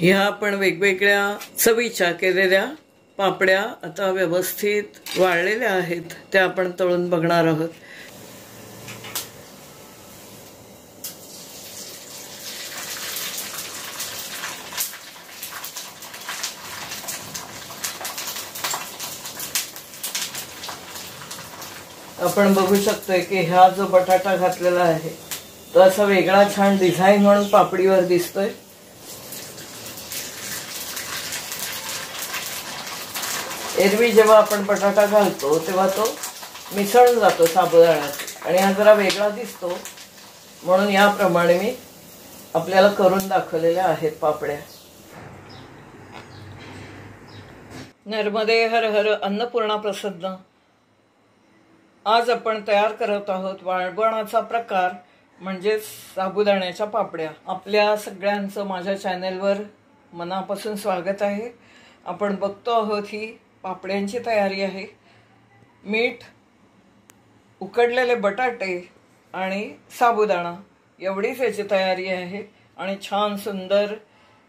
ह्या आपण वेगवेगळ्या चवीच्या केलेल्या पापड्या आता व्यवस्थित वाळलेल्या आहेत, त्या आपण तळून बघणार आहोत। आपण बघू शकतोय की हा जो बटाटा घातलेला आहे तो असा वेगळा छान डिझाइन म्हणून पापडीवर दिसतोय। एरवी जेव्हा आपण बटाटा घालतो तेव्हा तो मिसळून जातो साबुदाण्यात आणि हा जरा वेगळा दिसतो, म्हणून याप्रमाणे मी आपल्याला करून दाखवलेल्या आहेत पापड्या। नर्मदे हर हर अन्नपूर्णा प्रसन्न। आज आपण तयार करत आहोत वाळवणाचा प्रकार म्हणजे साबुदाण्याच्या पापड्या। आपल्या सगळ्यांचं माझ्या चॅनेलवर मनापासून स्वागत आहे। आपण बघतो आहोत ही पापड्यांची तयारी आहे। मीठ, उकडलेले बटाटे आणि साबुदाणा एवढीच याची तयारी आहे आणि छान सुंदर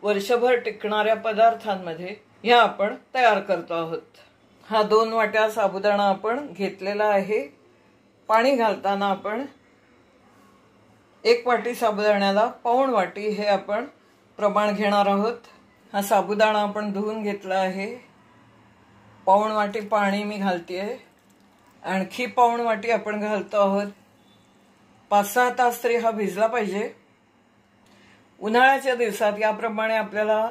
वर्षभर टिकणाऱ्या पदार्थांमध्ये ह्या आपण तयार करतो आहोत। हा 2 वाट्या साबुदाणा आपण घेतलेला आहे। पाणी घालताना आपण 1 वाटी साबुदाण्याला पाऊण वाटी हे आपण प्रमाण घेणार आहोत। हा साबुदाणा आपण धुवून घेतला आहे। पाऊण वाटी पाणी मी घालतेय, आणखी पाऊण वाटी आपण घालतो आहोत। 5-6 तास तरी हा भिजला पाहिजे। उन्हाळ्याच्या दिवसात याप्रमाणे आपल्याला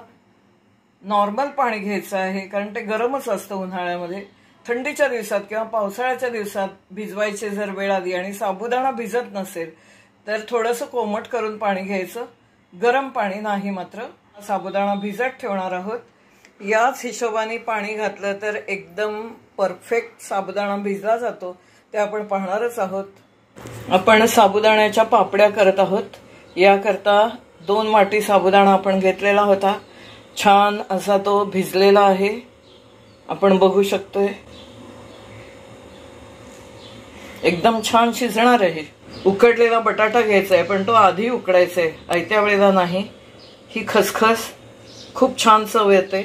नॉर्मल पाणी घ्यायचं आहे, कारण ते गरमच असतं उन्हाळ्यामध्ये। थंडीच्या दिवसात किंवा पावसाळ्याच्या दिवसात भिजवायचे जर वेळ आली आणि साबुदाणा भिजत नसेल तर थोडंसं कोमट करून पाणी घ्यायचं, गरम पाणी नाही। मात्र साबुदाणा भिजत ठेवणार आहोत। याच हिशोबाने पाणी घातलं तर एकदम परफेक्ट साबुदाणा भिजला जातो, ते आपण पाहणारच आहोत। आपण साबुदाण्याच्या पापड्या करत आहोत। याकरता 2 वाटी साबुदाणा आपण घेतलेला होता। छान असा तो भिजलेला आहे, आपण बघू शकतोय। एकदम छान शिजणार आहे। उकडलेला बटाटा घ्यायचा आहे, पण तो आधी उकडायचा आहे, आयत्या वेळेला नाही। ही खसखस खूप छान चव येते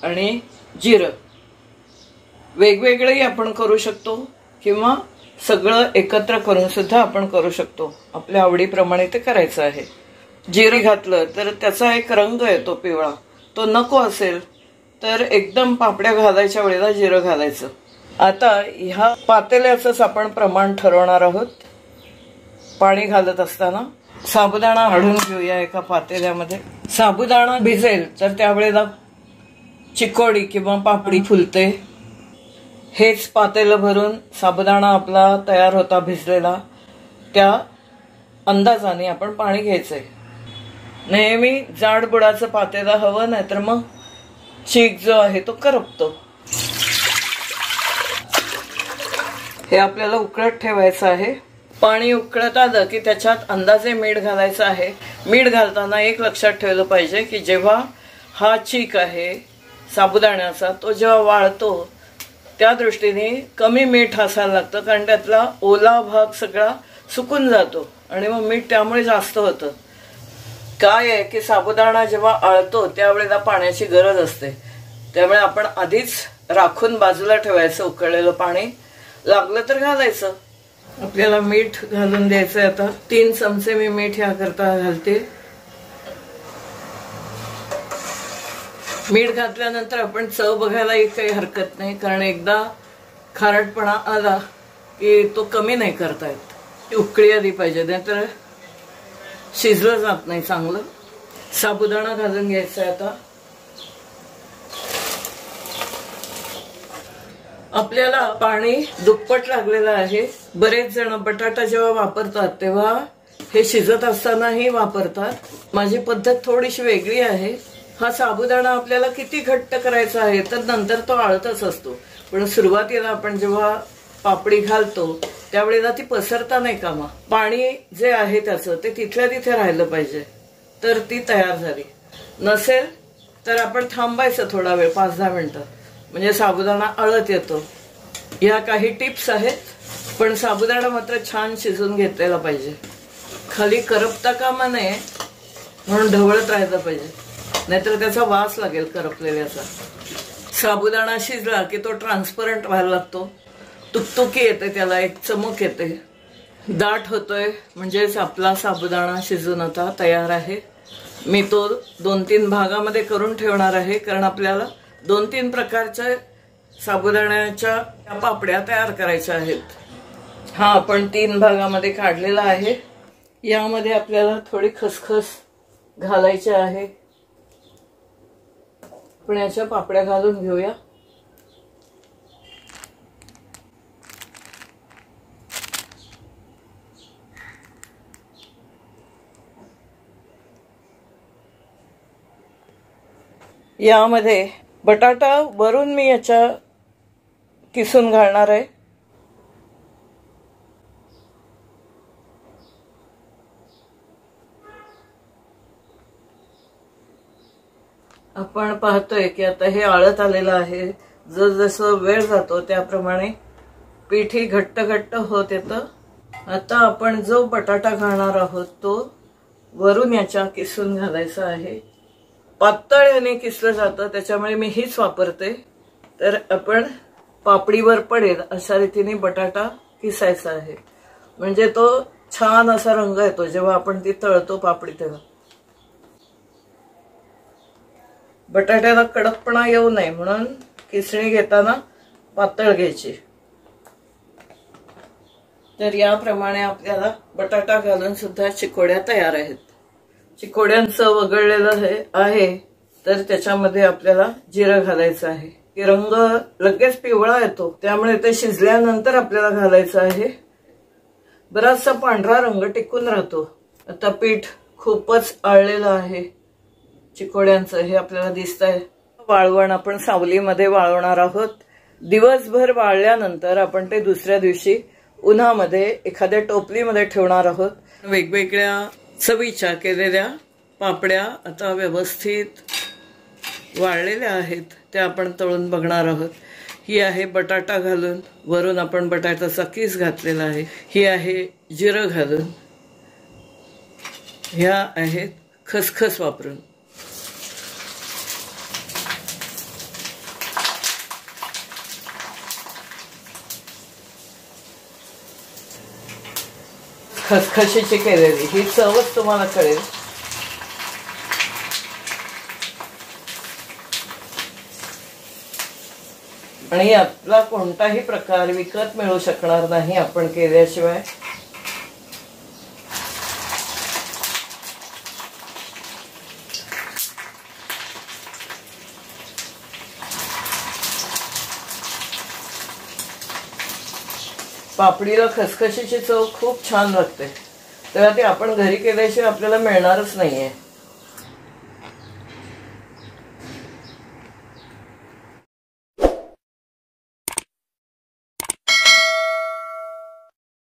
आणि जिरं वेगवेगळेही आपण करू शकतो किंवा सगळं एकत्र करून सुद्धा आपण करू शकतो, आपल्या आवडीप्रमाणे ते करायचं आहे। जिरं घातलं तर त्याचा एक रंग येतो पिवळा, तो नको असेल तर एकदम पापड्या घालायच्या वेळेला जिरं घालायचं। आता ह्या पातेल्याचंच आपण प्रमाण ठरवणार आहोत। पाणी घालत असताना साबुदाणा काढून घेऊया एका पातेल्यामध्ये। साबुदाणा भिजेल तर त्यावेळेला चिकोडी किंवा पापडी फुलते। हेच पातेलं भरून साबुदाणा आपला तयार होता भिजलेला, त्या अंदाजाने आपण पाणी घ्यायचंय। नेहमी जाड बुडाचं पातेलं हवं, नाही तर मग चीक जो आहे तो करपतो। हे आपल्याला उकळत ठेवायचं आहे। पाणी उकळत आलं की त्याच्यात अंदाजे मीठ घालायचं आहे। मीठ घालताना एक लक्षात ठेवलं पाहिजे की जेव्हा हा चीक आहे साबुदाण्याचा तो जेव्हा वाळतो त्या दृष्टीने कमी मीठ असायला लागतं, कारण त्यातला ओला भाग सगळा सुकून जातो आणि मग मीठ त्यामुळे जास्त होतं। काय आहे की साबुदाणा जेव्हा आळतो त्यावेळेला पाण्याची गरज असते, त्यामुळे आपण आधीच राखून बाजूला ठेवायचं उकळलेलं पाणी, लागलं तर घालायचं। आपल्याला मीठ घालून द्यायचंय। आता 3 चमचे मी मीठ याकरता घालते। मीठ घातल्यानंतर आपण चव बघायलाही काही हरकत नाही, कारण एकदा खारटपणा आला की तो कमी नाही करता येत, ती उकळी आली पाहिजे, नाहीतर शिजलं जात नाही चांगलं। साबुदाणा घालून घ्यायचा आहे आता। आपल्याला पाणी दुप्पट लागलेलं आहे। बरेच जण बटाटा जेव्हा वापरतात तेव्हा हे शिजत असतानाही वापरतात। माझी पद्धत थोडीशी वेगळी आहे। हा साबुदाणा आपल्याला किती घट्ट करायचा आहे तर नंतर तो आळतच असतो, पण सुरुवातीला आपण जेव्हा पापडी घालतो त्यावेळेला ती पसरता नाही कामा। पाणी जे आहे त्याचं ते तिथल्या तिथे राहिलं पाहिजे, तर ती तयार झाली। नसेल तर आपण थांबायचं थोडा वेळ, 5-10 मिनिटं, म्हणजे साबुदाणा आळत येतो। या काही टिप्स आहेत, पण साबुदाणा मात्र छान शिजून घेतलेला पाहिजे, खाली करपता कामा नये म्हणून ढवळत राहायला पाहिजे। नाहीतर त्याचा वास लागेल करपलेल्याचा. साबुदाणा शिजला की तो ट्रान्सपरंट व्हायला लागतो, तुकतुकी येते, त्याला एक चमक येते, दाट होतोय. म्हणजेच आपला साबुदाणा शिजून आता तयार आहे. मी तो 2-3 भागामध्ये करून ठेवणार आहे, कारण आपल्याला 2-3 प्रकारच्या साबुदाण्याच्या पापड्या तयार करायच्या आहेत. हा आपण 3 भागामध्ये काढलेला आहे. यामध्ये आपल्याला थोडी खसखस घालायची आहे. आपण याच्या पापड्या घालून घेऊया. यामध्ये बटाटा वरून मी याच्या किसून घालणार आहे. आपण पाहतोय की आता हे आळत आलेलं आहे. जसं वेळ जातो त्याप्रमाणे पीठ ही घट्ट घट्ट होत येतं. आता आपण जो बटाटा घालणार आहोत तो वरून याच्या किसून घालायचा आहे. पातळ याने किसलं जातं, त्याच्यामुळे मी हीच वापरते. तर आपण पापडीवर पडेल अशा रीतीने बटाटा किसायचा आहे, म्हणजे तो छान असा रंग येतो जेव्हा आपण ती तळतो पापडी तेव्हा. बटाट्याला कडकपणा येऊ नये म्हणून किसणी घेताना पातळ घ्यायची. तर याप्रमाणे आपल्याला बटाटा घालून सुद्धा चिकोड्या तयार आहेत. चिकोड्यांचं वगळलेलं आहे, तर त्याच्यामध्ये आपल्याला जिरं घालायचं आहे. रंग लगेच पिवळा येतो, त्यामुळे ते शिजल्यानंतर आपल्याला घालायचं आहे. बराचसा पांढरा रंग टिकून राहतो. आता पीठ खूपच आळलेलं आहे चिकोड्यांचं, हे आपल्याला दिसतंय. वाळवण आपण सावलीमध्ये वाळवणार आहोत. दिवसभर वाळल्यानंतर आपण ते दुसऱ्या दिवशी उन्हामध्ये एखाद्या टोपलीमध्ये ठेवणार आहोत. वेगवेगळ्या चवीच्या केलेल्या पापड्या आता व्यवस्थित वाळलेल्या आहेत, त्या आपण तळून बघणार आहोत. ही आहे बटाटा घालून, वरून आपण बटाट्याचा किस घातलेला आहे. ही आहे जिरं घालून. ह्या आहेत खसखस वापरून. खसखशीची केलेली ही चवच तुम्हाला कळेल. आणि यातला कोणताही प्रकार विकत मिळू शकणार नाही आपण केल्याशिवाय. पापडीला खसखशीची चव खूप छान लागते, तेव्हा ती आपण घरी केल्याशिवाय आपल्याला मिळणारच नाहीये.